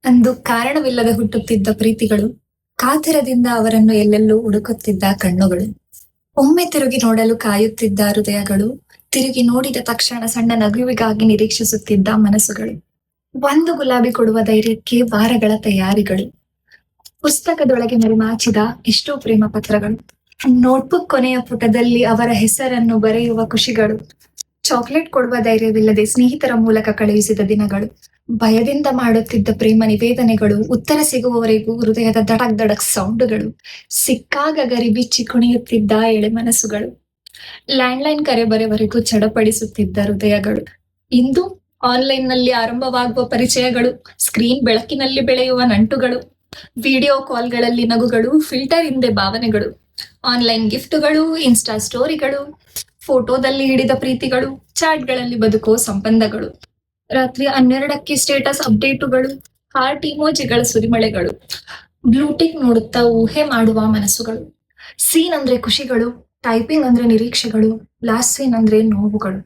ಅಂದು ಕಾರಣವಿಲ್ಲದೆ ಹುಟ್ಟುತ್ತಿದ್ದ ಪ್ರೀತಿಗಳು, ಕಾತರದಿಂದ ಅವರನ್ನು ಎಲ್ಲೆಲ್ಲೂ ಹುಡುಕುತ್ತಿದ್ದ ಕಣ್ಣುಗಳು, ಒಮ್ಮೆ ತಿರುಗಿ ನೋಡಲು ಕಾಯುತ್ತಿದ್ದ ಹೃದಯಗಳು, ತಿರುಗಿ ನೋಡಿದ ತಕ್ಷಣ ಸಣ್ಣ ನಗುವಿಗಾಗಿ ನಿರೀಕ್ಷಿಸುತ್ತಿದ್ದ ಮನಸ್ಸುಗಳು, ಒಂದು ಗುಲಾಬಿ ಕೊಡುವ ಧೈರ್ಯಕ್ಕೆ ವಾರಗಳ ತಯಾರಿಗಳು, ಪುಸ್ತಕದೊಳಗೆ ಮರೆಮಾಚಿದ ಎಷ್ಟೋ ಪ್ರೇಮ ಪತ್ರಗಳು, ನೋಟ್ಬುಕ್ ಕೊನೆಯ ಪುಟದಲ್ಲಿ ಅವರ ಹೆಸರನ್ನು ಬರೆಯುವ ಖುಷಿಗಳು, ಚಾಕ್ಲೇಟ್ ಕೊಡುವ ಧೈರ್ಯವಿಲ್ಲದೆ ಸ್ನೇಹಿತರ ಮೂಲಕ ಕಳುಹಿಸಿದ ದಿನಗಳು, ಭಯದಿಂದ ಮಾಡುತ್ತಿದ್ದ ಪ್ರೇಮ ನಿವೇದನೆಗಳು, ಉತ್ತರ ಸಿಗುವವರೆಗೂ ಹೃದಯದ ದಡಕ್ ದಡಕ್ ಸೌಂಡುಗಳು, ಸಿಕ್ಕಾಗ ಗರಿಬಿಚ್ಚಿ ಕುಣಿಯುತ್ತಿದ್ದ ಎಳೆ ಮನಸ್ಸುಗಳು, ಲ್ಯಾಂಡ್ಲೈನ್ ಕರೆ ಬರೆವರೆಗೂ ಚಡಪಡಿಸುತ್ತಿದ್ದ ಹೃದಯಗಳು. ಇಂದು ಆನ್ಲೈನ್ನಲ್ಲಿ ಆರಂಭವಾಗುವ ಪರಿಚಯಗಳು, ಸ್ಕ್ರೀನ್ ಬೆಳಕಿನಲ್ಲಿ ಬೆಳೆಯುವ ನಂಟುಗಳು, ವಿಡಿಯೋ ಕಾಲ್ಗಳಲ್ಲಿ ನಗುಗಳು, ಫಿಲ್ಟರ್ ಹಿಂದೆ ಭಾವನೆಗಳು, ಆನ್ಲೈನ್ ಗಿಫ್ಟುಗಳು, ಇನ್ಸ್ಟಾ ಸ್ಟೋರಿಗಳು, ಫೋಟೋದಲ್ಲಿ ಹಿಡಿದ ಪ್ರೀತಿಗಳು, ಚಾಟ್ಗಳಲ್ಲಿ ಬದುಕೋ ಸಂಬಂಧಗಳು, ರಾತ್ರಿ 12ಕ್ಕೆ ಸ್ಟೇಟಸ್ ಅಪ್ಡೇಟುಗಳು, ಹಾರ್ಟ್ ಇಮೋಜಿಗಳ ಸುರಿಮಳೆಗಳು, ಬ್ಲೂಟಿಕ್ ನೋಡುತ್ತಾ ಊಹೆ ಮಾಡುವ ಮನಸ್ಸುಗಳು, ಸೀನ್ ಅಂದ್ರೆ ಖುಷಿಗಳು, ಟೈಪಿಂಗ್ ಅಂದ್ರೆ ನಿರೀಕ್ಷೆಗಳು, ಲಾಸ್ಟ್ ಸೀನ್ ಅಂದ್ರೆ ನೋವುಗಳು.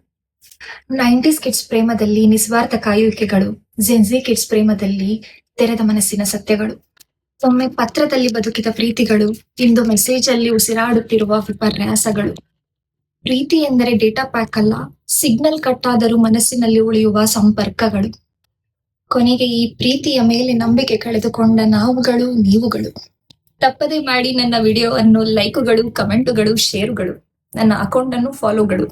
90s ಕಿಡ್ಸ್ ಪ್ರೇಮದಲ್ಲಿ ನಿಸ್ವಾರ್ಥ ಕಾಯುವಿಕೆಗಳು, ಜೆನ್ಜಿ ಕಿಡ್ಸ್ ಪ್ರೇಮದಲ್ಲಿ ತೆರೆದ ಮನಸ್ಸಿನ ಸತ್ಯಗಳು, ಒಮ್ಮೆ ಪತ್ರದಲ್ಲಿ ಬದುಕಿದ ಪ್ರೀತಿಗಳು, ಇಂದು ಮೆಸೇಜ್ ಅಲ್ಲಿ ಉಸಿರಾಡುತ್ತಿರುವ ವಿಪರ್ಯಾಸಗಳು. ಪ್ರೀತಿ ಎಂದರೆ ಡೇಟಾ ಪ್ಯಾಕ್ ಅಲ್ಲ, ಸಿಗ್ನಲ್ ಕಟ್ ಆದರೂ ಮನಸ್ಸಿನಲ್ಲಿ ಉಳಿಯುವ ಸಂಪರ್ಕಗಳು. ಕೊನೆಗೆ ಈ ಪ್ರೀತಿಯ ಮೇಲೆ ನಂಬಿಕೆ ಕಳೆದುಕೊಂಡ ನಾವುಗಳು, ನೀವುಗಳು. ತಪ್ಪದೆ ಮಾಡಿ ನನ್ನ ವಿಡಿಯೋವನ್ನು ಲೈಕುಗಳು, ಕಮೆಂಟುಗಳು, ಶೇರುಗಳು, ನನ್ನ ಅಕೌಂಟ್ ಅನ್ನು ಫಾಲೋಗಳು.